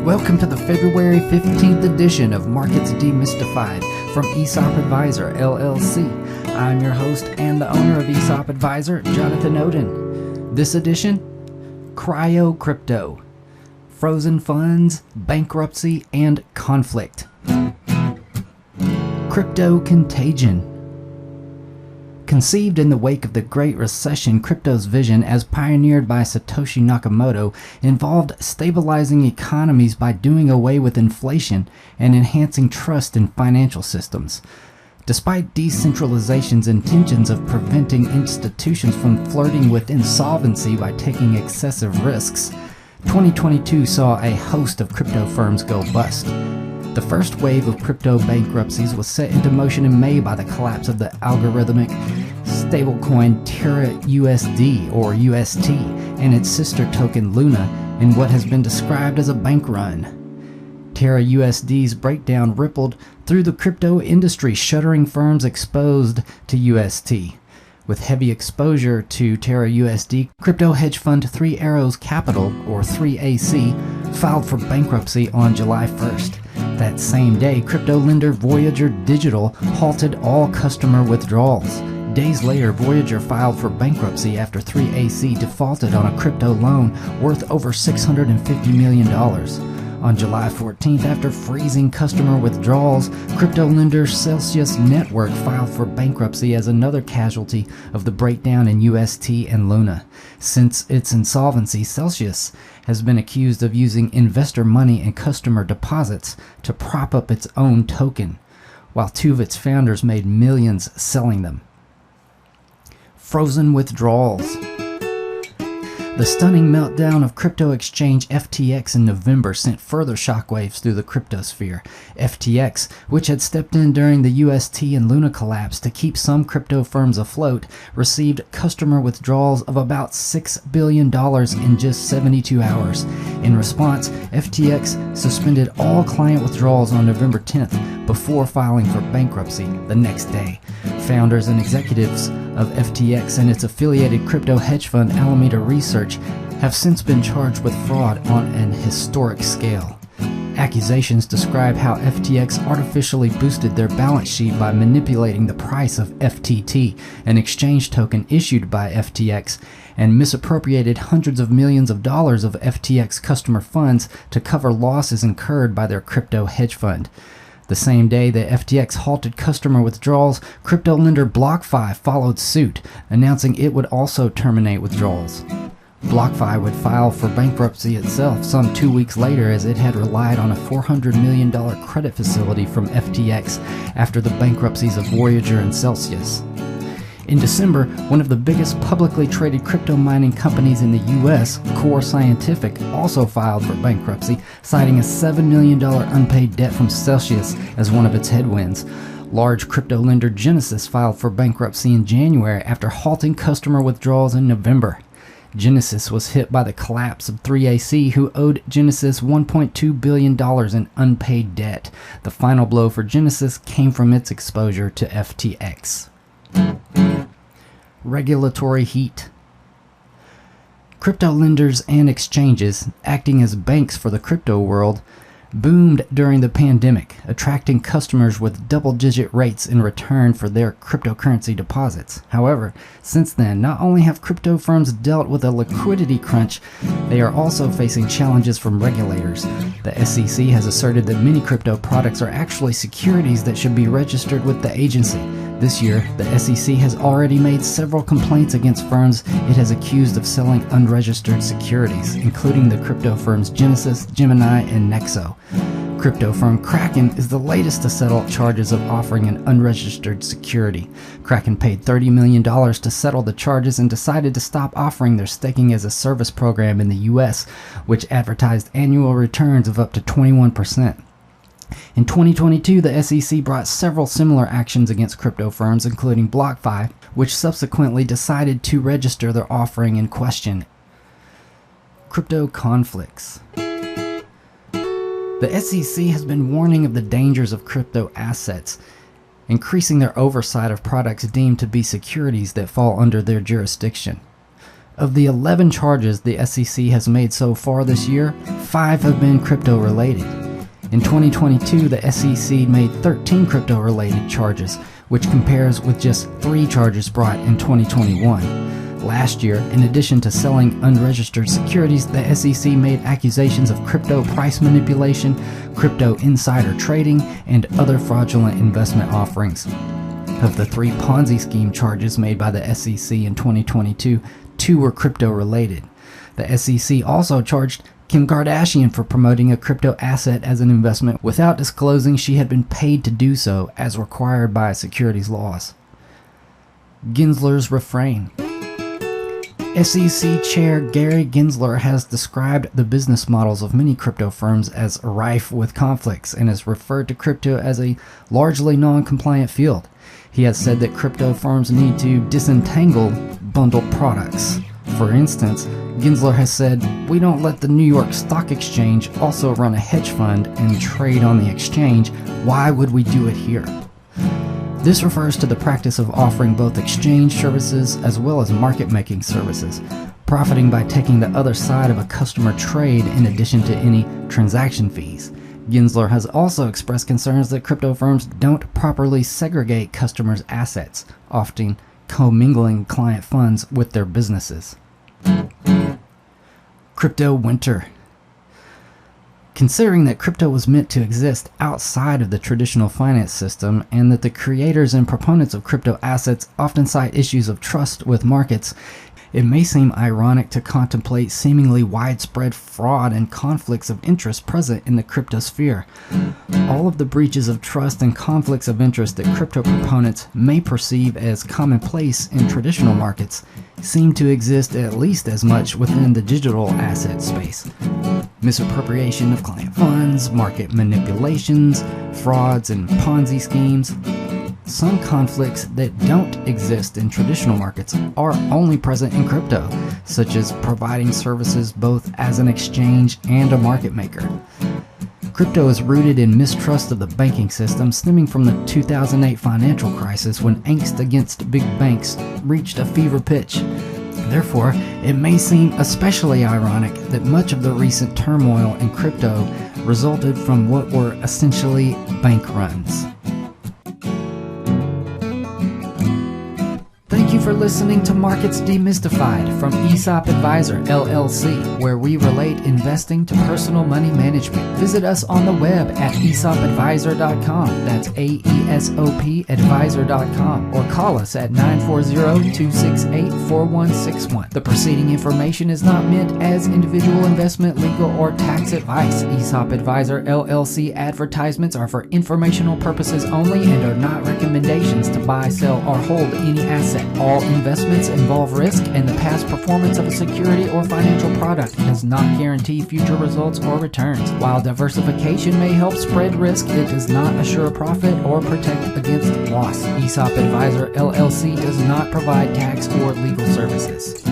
Welcome to the February 15th edition of Markets Demystified from ESOP Advisor, LLC. I'm your host and the owner of ESOP Advisor, Jonathan Oden. This edition, Cryo Crypto, Frozen Funds, Bankruptcy, and Conflict. Crypto Contagion. Conceived in the wake of the Great Recession, crypto's vision, as pioneered by Satoshi Nakamoto, involved stabilizing economies by doing away with inflation and enhancing trust in financial systems. Despite decentralization's intentions of preventing institutions from flirting with insolvency by taking excessive risks, 2022 saw a host of crypto firms go bust. The first wave of crypto bankruptcies was set into motion in May by the collapse of the algorithmic stablecoin Terra USD or UST and its sister token Luna in what has been described as a bank run. Terra USD's breakdown rippled through the crypto industry, shuttering firms exposed to UST. With heavy exposure to Terra USD, crypto hedge fund Three Arrows Capital, or 3AC, filed for bankruptcy on July 1st. That same day, crypto lender Voyager Digital halted all customer withdrawals. Days later, Voyager filed for bankruptcy after 3AC defaulted on a crypto loan worth over $650 million. On July 14th, after freezing customer withdrawals, crypto lender Celsius Network filed for bankruptcy as another casualty of the breakdown in UST and Luna. Since its insolvency, Celsius has been accused of using investor money and customer deposits to prop up its own token, while two of its founders made millions selling them. Frozen withdrawals. The stunning meltdown of crypto exchange FTX in November sent further shockwaves through the cryptosphere. FTX, which had stepped in during the UST and Luna collapse to keep some crypto firms afloat, received customer withdrawals of about $6 billion in just 72 hours. In response, FTX suspended all client withdrawals on November 10th before filing for bankruptcy the next day. Founders and executives of FTX and its affiliated crypto hedge fund Alameda Research have since been charged with fraud on an historic scale. Accusations describe how FTX artificially boosted their balance sheet by manipulating the price of FTT, an exchange token issued by FTX, and misappropriated hundreds of millions of dollars of FTX customer funds to cover losses incurred by their crypto hedge fund. The same day that FTX halted customer withdrawals, crypto lender BlockFi followed suit, announcing it would also terminate withdrawals. BlockFi would file for bankruptcy itself some 2 weeks later, as it had relied on a $400 million credit facility from FTX after the bankruptcies of Voyager and Celsius. In December, one of the biggest publicly traded crypto mining companies in the U.S., Core Scientific, also filed for bankruptcy, citing a $7 million unpaid debt from Celsius as one of its headwinds. Large crypto lender Genesis filed for bankruptcy in January after halting customer withdrawals in November. Genesis was hit by the collapse of 3AC, who owed Genesis $1.2 billion in unpaid debt. The final blow for Genesis came from its exposure to FTX. Regulatory heat. Crypto lenders and exchanges, acting as banks for the crypto world, boomed during the pandemic, attracting customers with double-digit rates in return for their cryptocurrency deposits. However, since then, not only have crypto firms dealt with a liquidity crunch, they are also facing challenges from regulators. The SEC has asserted that many crypto products are actually securities that should be registered with the agency. This year, the SEC has already made several complaints against firms it has accused of selling unregistered securities, including the crypto firms Genesis, Gemini, and Nexo. Crypto firm Kraken is the latest to settle charges of offering an unregistered security. Kraken paid $30 million to settle the charges and decided to stop offering their staking as a service program in the U.S., which advertised annual returns of up to 21%. In 2022, the SEC brought several similar actions against crypto firms, including BlockFi, which subsequently decided to register their offering in question. Crypto conflicts. The SEC has been warning of the dangers of crypto assets, increasing their oversight of products deemed to be securities that fall under their jurisdiction. Of the 11 charges the SEC has made so far this year, 5 have been crypto-related. In 2022, the SEC made 13 crypto-related charges, which compares with just 3 charges brought in 2021. Last year, in addition to selling unregistered securities, the SEC made accusations of crypto price manipulation, crypto insider trading, and other fraudulent investment offerings. Of the 3 Ponzi scheme charges made by the SEC in 2022, 2 were crypto-related. The SEC also charged Kim Kardashian for promoting a crypto asset as an investment without disclosing she had been paid to do so as required by securities laws. Gensler's refrain. SEC Chair Gary Gensler has described the business models of many crypto firms as rife with conflicts and has referred to crypto as a largely non-compliant field. He has said that crypto firms need to disentangle bundled products. For instance, Gensler has said, "We don't let the New York Stock Exchange also run a hedge fund and trade on the exchange. Why would we do it here?" This refers to the practice of offering both exchange services as well as market-making services, profiting by taking the other side of a customer trade in addition to any transaction fees. Gensler has also expressed concerns that crypto firms don't properly segregate customers' assets, often commingling client funds with their businesses. Crypto winter. Considering that crypto was meant to exist outside of the traditional finance system and that the creators and proponents of crypto assets often cite issues of trust with markets, it may seem ironic to contemplate seemingly widespread fraud and conflicts of interest present in the crypto sphere. All of the breaches of trust and conflicts of interest that crypto proponents may perceive as commonplace in traditional markets seem to exist at least as much within the digital asset space. Misappropriation of client funds, market manipulations, frauds, and Ponzi schemes. Some conflicts that don't exist in traditional markets are only present in crypto, such as providing services both as an exchange and a market maker. Crypto is rooted in mistrust of the banking system stemming from the 2008 financial crisis when angst against big banks reached a fever pitch. Therefore, it may seem especially ironic that much of the recent turmoil in crypto resulted from what were essentially bank runs. Thank you for listening to Markets Demystified from ESOP Advisor LLC, where we relate investing to personal money management. Visit us on the web at esopadvisor.com. That's AESOP advisor.com, or call us at 940-268-4161. The preceding information is not meant as individual investment, legal, or tax advice. ESOP Advisor LLC advertisements are for informational purposes only and are not recommendations to buy, sell, or hold any asset. All investments involve risk, and the past performance of a security or financial product does not guarantee future results or returns. While diversification may help spread risk, it does not assure profit or protect against loss. ESOP Advisor LLC does not provide tax or legal services.